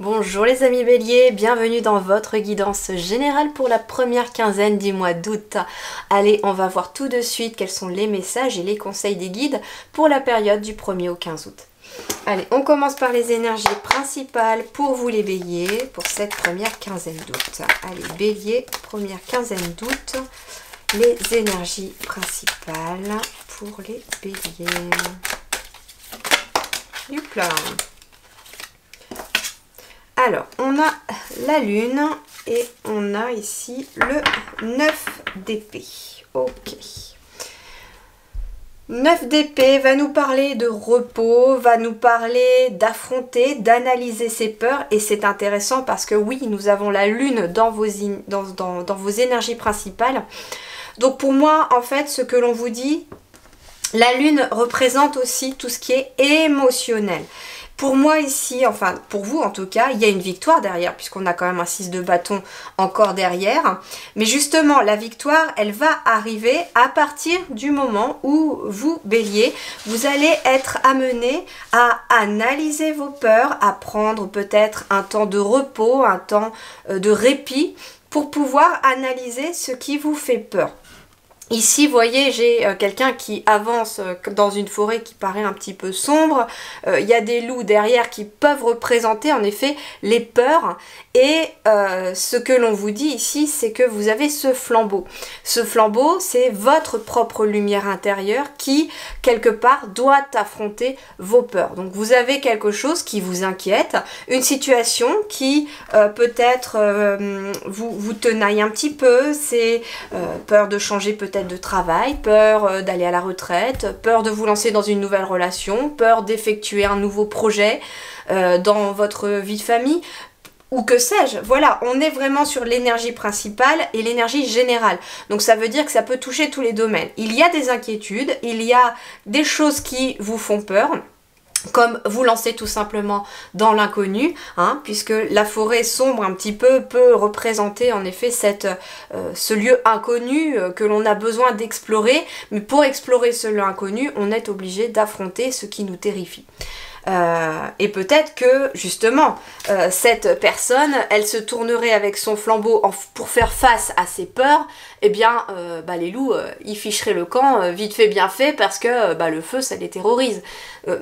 Bonjour les amis béliers, bienvenue dans votre guidance générale pour la première quinzaine du mois d'août. Allez, on va voir tout de suite quels sont les messages et les conseils des guides pour la période du 1er au 15 août. Allez, on commence par les énergies principales pour vous les béliers pour cette première quinzaine d'août. Allez, bélier, première quinzaine d'août, les énergies principales pour les béliers. Hop là. Alors, on a la lune et on a ici le 9 d'épée. Ok. 9 d'épée va nous parler de repos, va nous parler d'affronter, d'analyser ses peurs. Et c'est intéressant parce que oui, nous avons la lune dans vos énergies principales. Donc pour moi, en fait, ce que l'on vous dit, la lune représente aussi tout ce qui est émotionnel. Pour moi ici, enfin pour vous en tout cas, il y a une victoire derrière puisqu'on a quand même un 6 de bâton encore derrière. Mais justement, la victoire, elle va arriver à partir du moment où vous, bélier, vous allez être amené à analyser vos peurs, à prendre peut-être un temps de repos, un temps de répit pour pouvoir analyser ce qui vous fait peur. Ici, vous voyez, j'ai quelqu'un qui avance dans une forêt qui paraît un petit peu sombre. Il y a des loups derrière qui peuvent représenter en effet les peurs. Et ce que l'on vous dit ici, c'est que vous avez ce flambeau. Ce flambeau, c'est votre propre lumière intérieure qui, quelque part, doit affronter vos peurs. Donc vous avez quelque chose qui vous inquiète, une situation qui peut-être vous tenaille un petit peu. C'est peur de changer peut-être de travail, peur d'aller à la retraite, peur de vous lancer dans une nouvelle relation, peur d'effectuer un nouveau projet dans votre vie de famille, ou que sais-je. Voilà, on est vraiment sur l'énergie principale et l'énergie générale. Donc ça veut dire que ça peut toucher tous les domaines. Il y a des inquiétudes, il y a des choses qui vous font peur, comme vous lancer tout simplement dans l'inconnu, hein, puisque la forêt sombre un petit peu peut représenter en effet ce lieu inconnu que l'on a besoin d'explorer, mais pour explorer ce lieu inconnu, on est obligé d'affronter ce qui nous terrifie. Et peut-être que justement cette personne, elle se tournerait avec son flambeau pour faire face à ses peurs. Eh bien les loups ils ficheraient le camp vite fait bien fait parce que le feu ça les terrorise.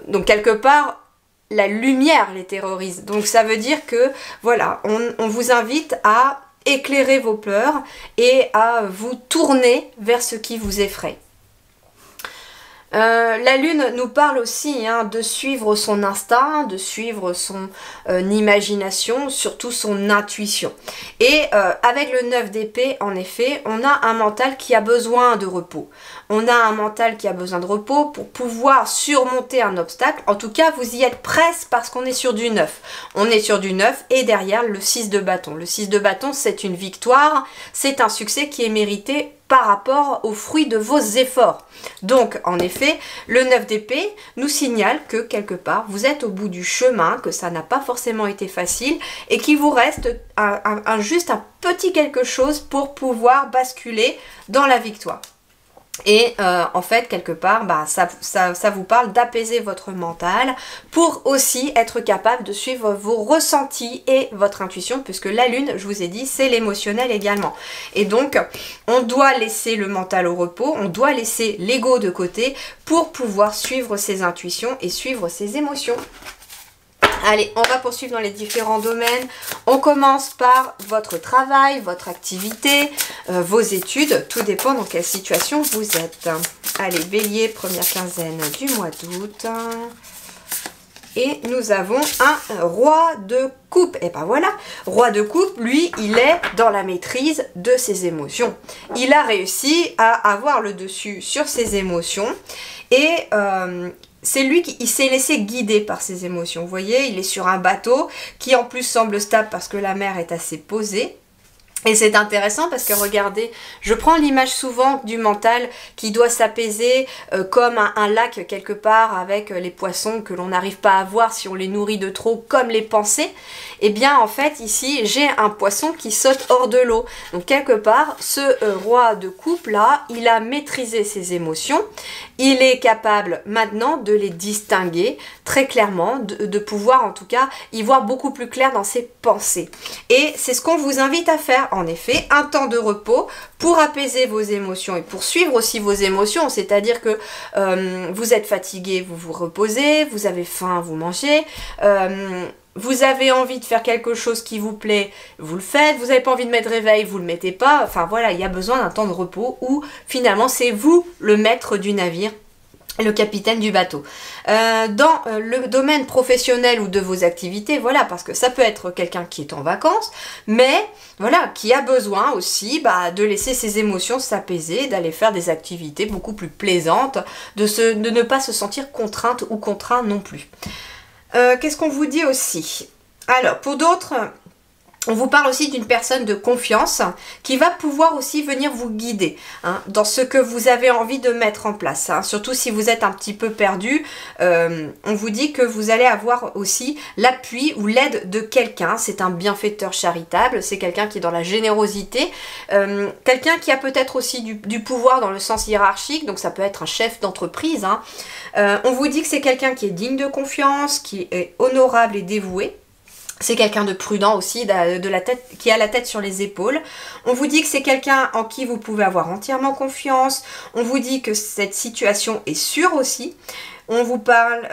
Donc quelque part la lumière les terrorise. Donc ça veut dire que voilà, on vous invite à éclairer vos peurs et à vous tourner vers ce qui vous effraie. La lune nous parle aussi de suivre son instinct, de suivre son imagination, surtout son intuition. Et avec le 9 d'épée, en effet, on a un mental qui a besoin de repos. On a un mental qui a besoin de repos pour pouvoir surmonter un obstacle. En tout cas, vous y êtes presque parce qu'on est sur du 9. On est sur du 9 et derrière le 6 de bâton. Le 6 de bâton, c'est une victoire, c'est un succès qui est mérité par rapport aux fruits de vos efforts. Donc, en effet, le 9 d'épée nous signale que, quelque part, vous êtes au bout du chemin, que ça n'a pas forcément été facile et qu'il vous reste juste un petit quelque chose pour pouvoir basculer dans la victoire. Et en fait, quelque part, ça vous parle d'apaiser votre mental pour aussi être capable de suivre vos ressentis et votre intuition, puisque la lune, je vous ai dit, c'est l'émotionnel également. Et donc, on doit laisser le mental au repos, on doit laisser l'ego de côté pour pouvoir suivre ses intuitions et suivre ses émotions. Allez, on va poursuivre dans les différents domaines. On commence par votre travail, votre activité, vos études. Tout dépend dans quelle situation vous êtes. Allez, bélier, première quinzaine du mois d'août. Et nous avons un roi de coupe. Et ben voilà, roi de coupe, lui, il est dans la maîtrise de ses émotions. Il a réussi à avoir le dessus sur ses émotions. Et c'est lui qui s'est laissé guider par ses émotions. Vous voyez, il est sur un bateau qui en plus semble stable parce que la mer est assez posée. Et c'est intéressant parce que regardez, je prends l'image souvent du mental qui doit s'apaiser comme un lac quelque part avec les poissons que l'on n'arrive pas à voir si on les nourrit de trop, comme les pensées. Et bien en fait ici j'ai un poisson qui saute hors de l'eau. Donc quelque part ce roi de coupe là, il a maîtrisé ses émotions, il est capable maintenant de les distinguer très clairement, de pouvoir en tout cas y voir beaucoup plus clair dans ses pensées. Et c'est ce qu'on vous invite à faire, en effet, un temps de repos pour apaiser vos émotions et pour suivre aussi vos émotions, c'est-à-dire que vous êtes fatigué, vous vous reposez, vous avez faim, vous mangez, vous avez envie de faire quelque chose qui vous plaît, vous le faites, vous n'avez pas envie de mettre réveil, vous ne le mettez pas, enfin voilà, il y a besoin d'un temps de repos où finalement c'est vous le maître du navire, le capitaine du bateau. Dans le domaine professionnel ou de vos activités, voilà, parce que ça peut être quelqu'un qui est en vacances, mais voilà, qui a besoin aussi de laisser ses émotions s'apaiser, d'aller faire des activités beaucoup plus plaisantes, de ne pas se sentir contrainte ou contraint non plus. Qu'est-ce qu'on vous dit aussi? Alors, pour d'autres, on vous parle aussi d'une personne de confiance qui va pouvoir aussi venir vous guider dans ce que vous avez envie de mettre en place. Surtout si vous êtes un petit peu perdu, on vous dit que vous allez avoir aussi l'appui ou l'aide de quelqu'un. C'est un bienfaiteur charitable, c'est quelqu'un qui est dans la générosité, quelqu'un qui a peut-être aussi du pouvoir dans le sens hiérarchique, donc ça peut être un chef d'entreprise. On vous dit que c'est quelqu'un qui est digne de confiance, qui est honorable et dévoué. C'est quelqu'un de prudent aussi, qui a la tête sur les épaules. On vous dit que c'est quelqu'un en qui vous pouvez avoir entièrement confiance. On vous dit que cette situation est sûre aussi. On vous parle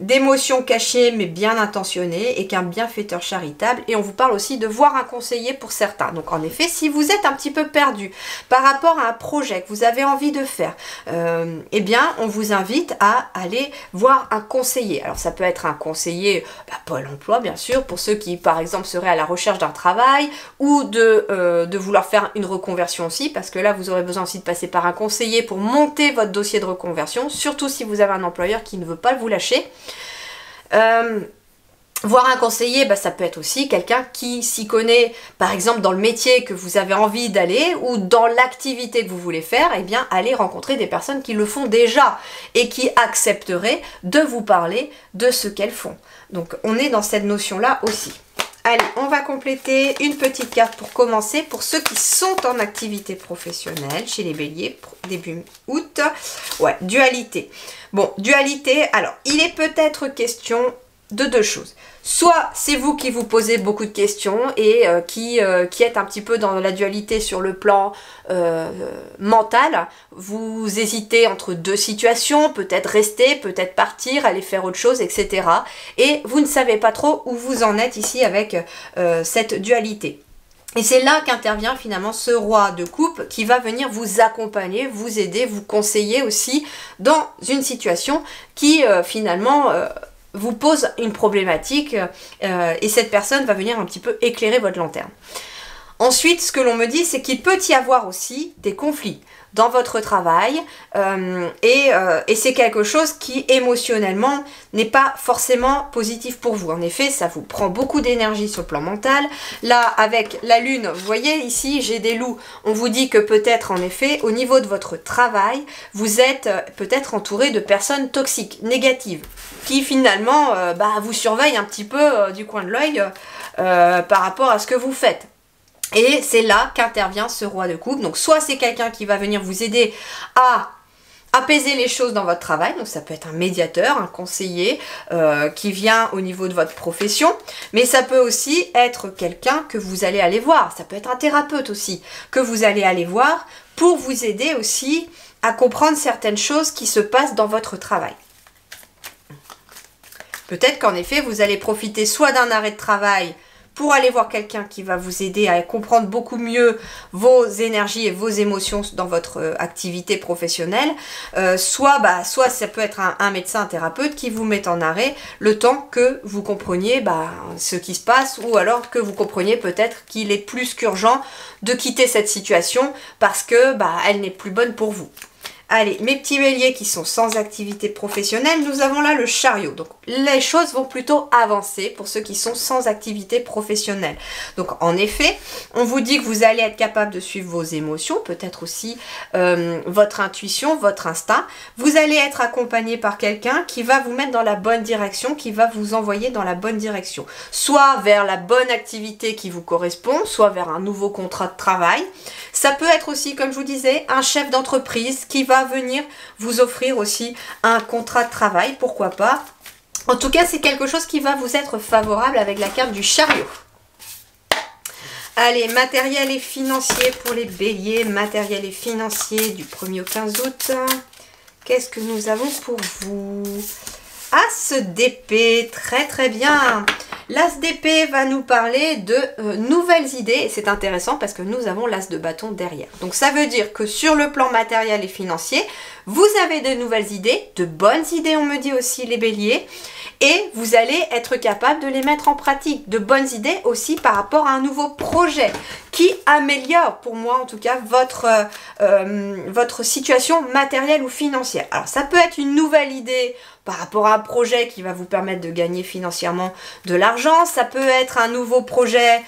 d'émotions cachées mais bien intentionnées et qu'un bienfaiteur charitable. Et on vous parle aussi de voir un conseiller pour certains. Donc en effet, si vous êtes un petit peu perdu par rapport à un projet que vous avez envie de faire, eh bien on vous invite à aller voir un conseiller. Alors ça peut être un conseiller Pôle emploi bien sûr, pour ceux qui par exemple seraient à la recherche d'un travail ou de vouloir faire une reconversion aussi, parce que là vous aurez besoin aussi de passer par un conseiller pour monter votre dossier de reconversion, surtout si vous avez un employeur qui ne veut pas vous lâcher. Voir un conseiller, ça peut être aussi quelqu'un qui s'y connaît, par exemple dans le métier que vous avez envie d'aller ou dans l'activité que vous voulez faire, eh bien allez rencontrer des personnes qui le font déjà et qui accepteraient de vous parler de ce qu'elles font. Donc on est dans cette notion-là aussi. Allez, on va compléter une petite carte pour commencer. Pour ceux qui sont en activité professionnelle, chez les béliers, début août. Ouais, dualité. Bon, dualité, alors, il est peut-être question de deux choses. Soit c'est vous qui vous posez beaucoup de questions et qui êtes un petit peu dans la dualité sur le plan mental. Vous hésitez entre deux situations, peut-être rester, peut-être partir, aller faire autre chose, etc. Et vous ne savez pas trop où vous en êtes ici avec cette dualité. Et c'est là qu'intervient finalement ce roi de coupe qui va venir vous accompagner, vous aider, vous conseiller aussi dans une situation qui finalement vous pose une problématique et cette personne va venir un petit peu éclairer votre lanterne. Ensuite, ce que l'on me dit, c'est qu'il peut y avoir aussi des conflits dans votre travail et c'est quelque chose qui émotionnellement n'est pas forcément positif pour vous. En effet, ça vous prend beaucoup d'énergie sur le plan mental. Là, avec la lune, vous voyez ici, j'ai des loups. On vous dit que peut-être en effet, au niveau de votre travail, vous êtes peut-être entouré de personnes toxiques, négatives, qui finalement vous surveillent un petit peu du coin de l'œil par rapport à ce que vous faites. Et c'est là qu'intervient ce roi de coupe. Donc soit c'est quelqu'un qui va venir vous aider à apaiser les choses dans votre travail, donc ça peut être un médiateur, un conseiller qui vient au niveau de votre profession, mais ça peut aussi être quelqu'un que vous allez aller voir, ça peut être un thérapeute aussi, que vous allez aller voir pour vous aider aussi à comprendre certaines choses qui se passent dans votre travail. Peut-être qu'en effet vous allez profiter soit d'un arrêt de travail pour aller voir quelqu'un qui va vous aider à comprendre beaucoup mieux vos énergies et vos émotions dans votre activité professionnelle, soit ça peut être un médecin, un thérapeute qui vous met en arrêt le temps que vous compreniez ce qui se passe, ou alors que vous compreniez peut-être qu'il est plus qu'urgent de quitter cette situation parce que elle n'est plus bonne pour vous. Allez, mes petits béliers qui sont sans activité professionnelle, nous avons là le chariot. Donc, les choses vont plutôt avancer pour ceux qui sont sans activité professionnelle. Donc, en effet, on vous dit que vous allez être capable de suivre vos émotions, peut-être aussi votre intuition, votre instinct. Vous allez être accompagné par quelqu'un qui va vous mettre dans la bonne direction, qui va vous envoyer dans la bonne direction. Soit vers la bonne activité qui vous correspond, soit vers un nouveau contrat de travail. Ça peut être aussi, comme je vous disais, un chef d'entreprise qui va va venir vous offrir aussi un contrat de travail, pourquoi pas. En tout cas, c'est quelque chose qui va vous être favorable avec la carte du chariot. Allez, matériel et financier pour les béliers. Matériel et financier du 1er au 15 août. Qu'est-ce que nous avons pour vous? As d'épée, très très bien. L'as d'épée va nous parler de nouvelles idées. Et c'est intéressant parce que nous avons l'as de bâton derrière. Donc ça veut dire que sur le plan matériel et financier, vous avez de nouvelles idées, de bonnes idées, on me dit aussi les béliers. Et vous allez être capable de les mettre en pratique. De bonnes idées aussi par rapport à un nouveau projet qui améliore, pour moi en tout cas, votre situation matérielle ou financière. Alors ça peut être une nouvelle idée par rapport à un projet qui va vous permettre de gagner financièrement de l'argent. Ça peut être un nouveau projet...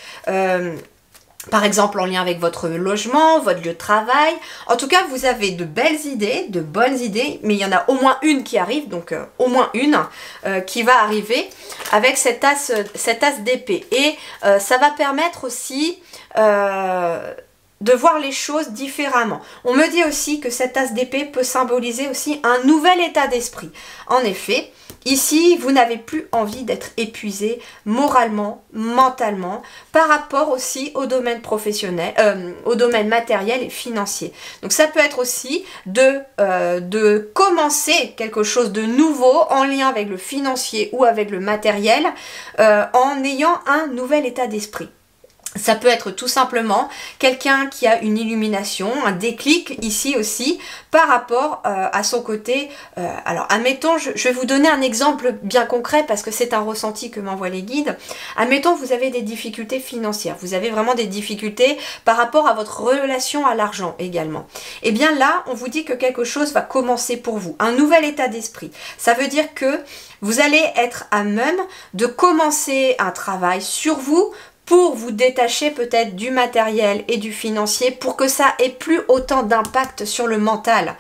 par exemple en lien avec votre logement, votre lieu de travail. En tout cas, vous avez de belles idées, de bonnes idées, mais il y en a au moins une qui arrive, donc au moins une qui va arriver avec cet as d'épée. Et ça va permettre aussi de voir les choses différemment. On me dit aussi que cet as d'épée peut symboliser aussi un nouvel état d'esprit. En effet, ici, vous n'avez plus envie d'être épuisé moralement, mentalement, par rapport aussi au domaine professionnel, au domaine matériel et financier. Donc ça peut être aussi de commencer quelque chose de nouveau en lien avec le financier ou avec le matériel, en ayant un nouvel état d'esprit. Ça peut être tout simplement quelqu'un qui a une illumination, un déclic ici aussi par rapport à son côté. Alors admettons, je vais vous donner un exemple bien concret parce que c'est un ressenti que m'envoient les guides. Admettons, vous avez des difficultés financières, vous avez vraiment des difficultés par rapport à votre relation à l'argent également. Et bien là, on vous dit que quelque chose va commencer pour vous, un nouvel état d'esprit. Ça veut dire que vous allez être à même de commencer un travail sur vous, pour vous détacher peut-être du matériel et du financier pour que ça ait plus autant d'impact sur le mental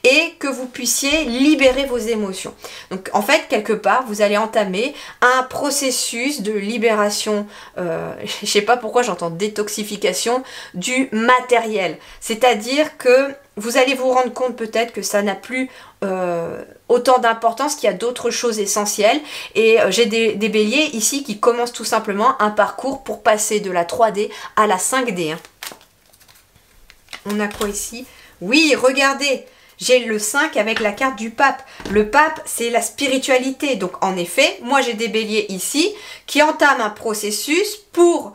et que vous puissiez libérer vos émotions. Donc en fait, quelque part, vous allez entamer un processus de libération, je sais pas pourquoi j'entends détoxification, du matériel. C'est-à-dire que vous allez vous rendre compte peut-être que ça n'a plus autant d'importance, qu'il y a d'autres choses essentielles. Et j'ai des béliers ici qui commencent tout simplement un parcours pour passer de la 3D à la 5D. Hein. On a quoi ici? Oui, regardez, j'ai le 5 avec la carte du pape. Le pape, c'est la spiritualité. Donc en effet, moi j'ai des béliers ici qui entament un processus pour...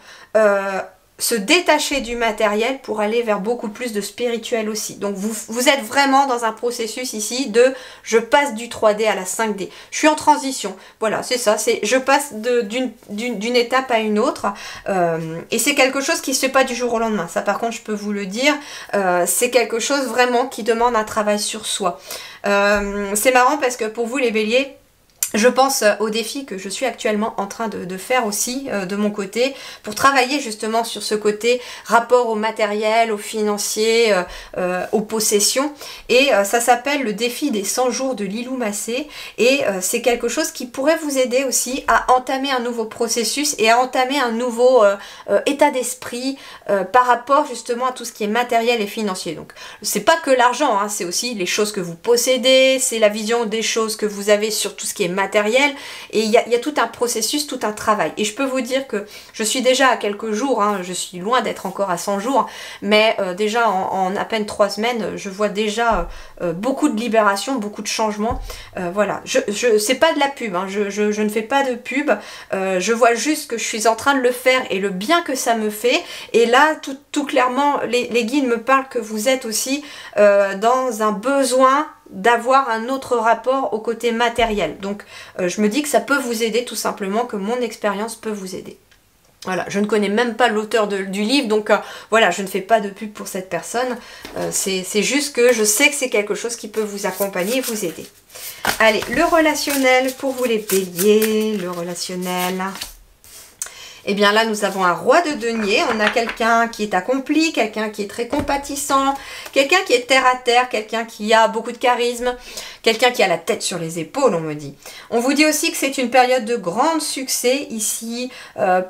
se détacher du matériel pour aller vers beaucoup plus de spirituel aussi. Donc vous êtes vraiment dans un processus ici de je passe du 3D à la 5D. Je suis en transition. Voilà, c'est ça. Je passe d'une étape à une autre. Et c'est quelque chose qui ne se fait pas du jour au lendemain. Ça par contre, je peux vous le dire. C'est quelque chose vraiment qui demande un travail sur soi. C'est marrant parce que pour vous les béliers, je pense au défi que je suis actuellement en train de faire aussi de mon côté pour travailler justement sur ce côté rapport au matériel, au financier, aux possessions. Et ça s'appelle le défi des 100 jours de Lilou Massé. Et c'est quelque chose qui pourrait vous aider aussi à entamer un nouveau processus et à entamer un nouveau état d'esprit par rapport justement à tout ce qui est matériel et financier. Donc c'est pas que l'argent, hein, c'est aussi les choses que vous possédez, c'est la vision des choses que vous avez sur tout ce qui est matériel. Et il y a tout un processus, tout un travail. Et je peux vous dire que je suis déjà à quelques jours, hein, je suis loin d'être encore à 100 jours, mais déjà en à peine 3 semaines, je vois déjà beaucoup de libération, beaucoup de changements. Voilà, c'est pas de la pub, hein, je ne fais pas de pub, je vois juste que je suis en train de le faire et le bien que ça me fait. Et là, tout clairement, les guides me parlent que vous êtes aussi dans un besoin d'avoir un autre rapport au côté matériel. Donc je me dis que ça peut vous aider tout simplement, que mon expérience peut vous aider. Voilà, je ne connais même pas l'auteur du livre, donc voilà, je ne fais pas de pub pour cette personne. C'est juste que je sais que c'est quelque chose qui peut vous accompagner et vous aider. Allez, le relationnel pour vous les béliers, le relationnel. Eh bien là, nous avons un roi de denier. On a quelqu'un qui est accompli, quelqu'un qui est très compatissant, quelqu'un qui est terre à terre, quelqu'un qui a beaucoup de charisme, quelqu'un qui a la tête sur les épaules, on me dit. On vous dit aussi que c'est une période de grand succès ici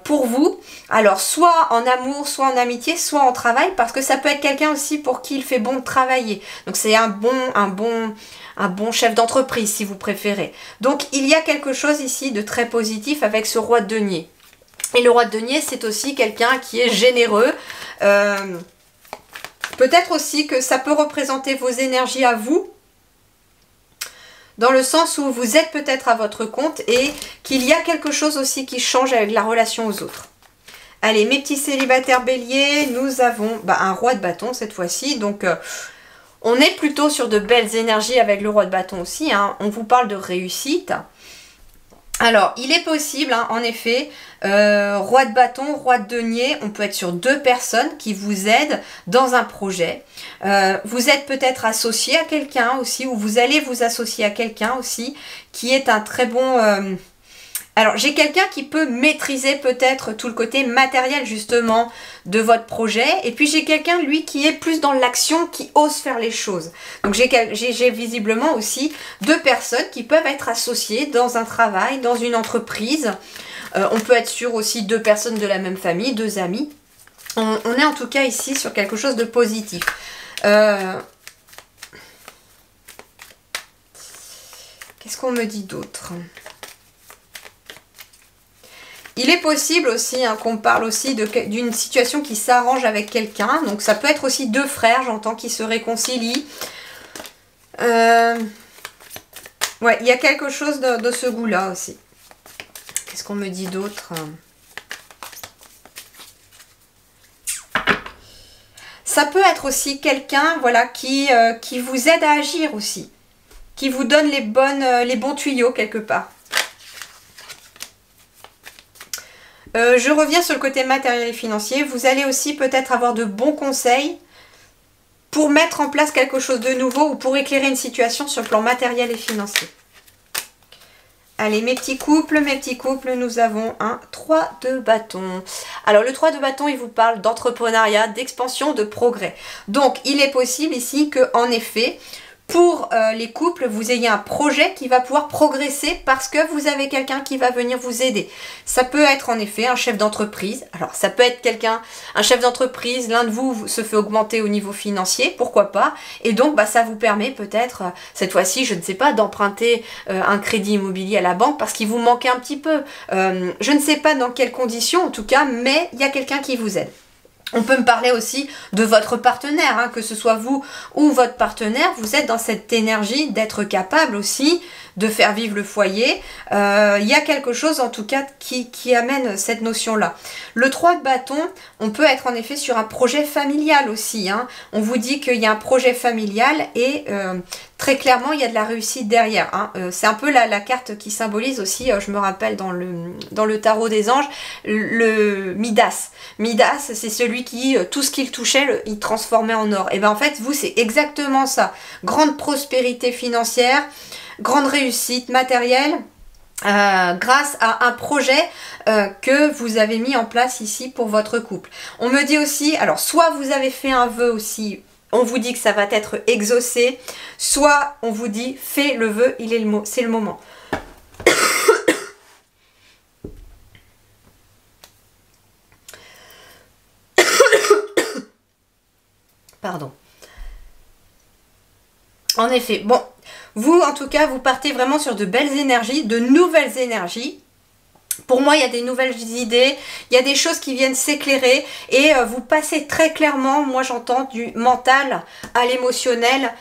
pour vous. Alors, soit en amour, soit en amitié, soit en travail, parce que ça peut être quelqu'un aussi pour qui il fait bon de travailler. Donc, c'est un bon chef d'entreprise, si vous préférez. Donc, il y a quelque chose ici de très positif avec ce roi de denier. Et le roi de denier, c'est aussi quelqu'un qui est généreux. Peut-être aussi que ça peut représenter vos énergies à vous, dans le sens où vous êtes peut-être à votre compte et qu'il y a quelque chose aussi qui change avec la relation aux autres. Allez, mes petits célibataires béliers, nous avons un roi de bâton cette fois-ci. Donc, on est plutôt sur de belles énergies avec le roi de bâton aussi. Hein. On vous parle de réussite. Alors, il est possible, hein, en effet, roi de bâton, roi de denier, on peut être sur deux personnes qui vous aident dans un projet. Vous êtes peut-être associé à quelqu'un aussi, ou vous allez vous associer à quelqu'un aussi, qui est un très bon... Alors, j'ai quelqu'un qui peut maîtriser peut-être tout le côté matériel, justement, de votre projet. Et puis, j'ai quelqu'un, lui, qui est plus dans l'action, qui ose faire les choses. Donc, j'ai visiblement aussi deux personnes qui peuvent être associées dans un travail, dans une entreprise. On peut être sur aussi deux personnes de la même famille, deux amis. On est en tout cas ici sur quelque chose de positif. Qu'est-ce qu'on me dit d'autre ? Il est possible aussi hein, qu'on parle aussi d'une situation qui s'arrange avec quelqu'un. Donc ça peut être aussi deux frères, j'entends, qui se réconcilient. Ouais, il y a quelque chose de ce goût-là aussi. Qu'est-ce qu'on me dit d'autre ? Ça peut être aussi quelqu'un voilà, qui vous aide à agir aussi. Qui vous donne les bons tuyaux quelque part. Je reviens sur le côté matériel et financier. Vous allez aussi peut-être avoir de bons conseils pour mettre en place quelque chose de nouveau ou pour éclairer une situation sur le plan matériel et financier. Allez, mes petits couples, nous avons un 3 de bâton. Alors, le 3 de bâton, il vous parle d'entrepreneuriat, d'expansion, de progrès. Donc, il est possible ici que, en effet, pour les couples, vous ayez un projet qui va pouvoir progresser parce que vous avez quelqu'un qui va venir vous aider. Ça peut être en effet un chef d'entreprise. Alors ça peut être un chef d'entreprise, l'un de vous se fait augmenter au niveau financier, pourquoi pas. Et donc ça vous permet peut-être, cette fois-ci, je ne sais pas, d'emprunter un crédit immobilier à la banque parce qu'il vous manquait un petit peu. Je ne sais pas dans quelles conditions en tout cas, mais il y a quelqu'un qui vous aide. On peut me parler aussi de votre partenaire, hein, que ce soit vous ou votre partenaire, vous êtes dans cette énergie d'être capable aussi de faire vivre le foyer. Il y a quelque chose en tout cas qui amène cette notion-là. Le 3 de bâton, on peut être en effet sur un projet familial aussi. Hein. On vous dit qu'il y a un projet familial et très clairement il y a de la réussite derrière. Hein. C'est un peu la carte qui symbolise aussi, je me rappelle dans le tarot des anges, le Midas. Midas, c'est celui qui, tout ce qu'il touchait, il transformait en or. Et bien en fait, vous, c'est exactement ça. Grande prospérité financière, grande réussite matérielle, grâce à un projet que vous avez mis en place ici pour votre couple. On me dit aussi, alors soit vous avez fait un vœu aussi, on vous dit que ça va être exaucé, soit on vous dit fais le vœu, c'est le moment. Pardon. En effet, bon, vous en tout cas, vous partez vraiment sur de belles énergies, de nouvelles énergies. Pour moi, il y a des nouvelles idées, il y a des choses qui viennent s'éclairer et vous passez très clairement, moi j'entends, du mental à l'émotionnel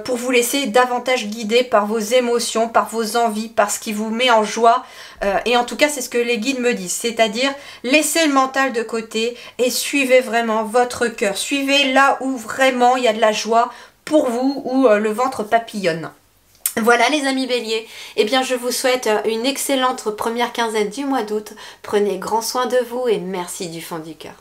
pour vous laisser davantage guider par vos émotions, par vos envies, par ce qui vous met en joie. Et en tout cas, c'est ce que les guides me disent, c'est-à-dire laissez le mental de côté et suivez vraiment votre cœur. Suivez là où vraiment il y a de la joie pour vous, où le ventre papillonne. Voilà les amis béliers, eh bien je vous souhaite une excellente première quinzaine du mois d'août. Prenez grand soin de vous et merci du fond du cœur.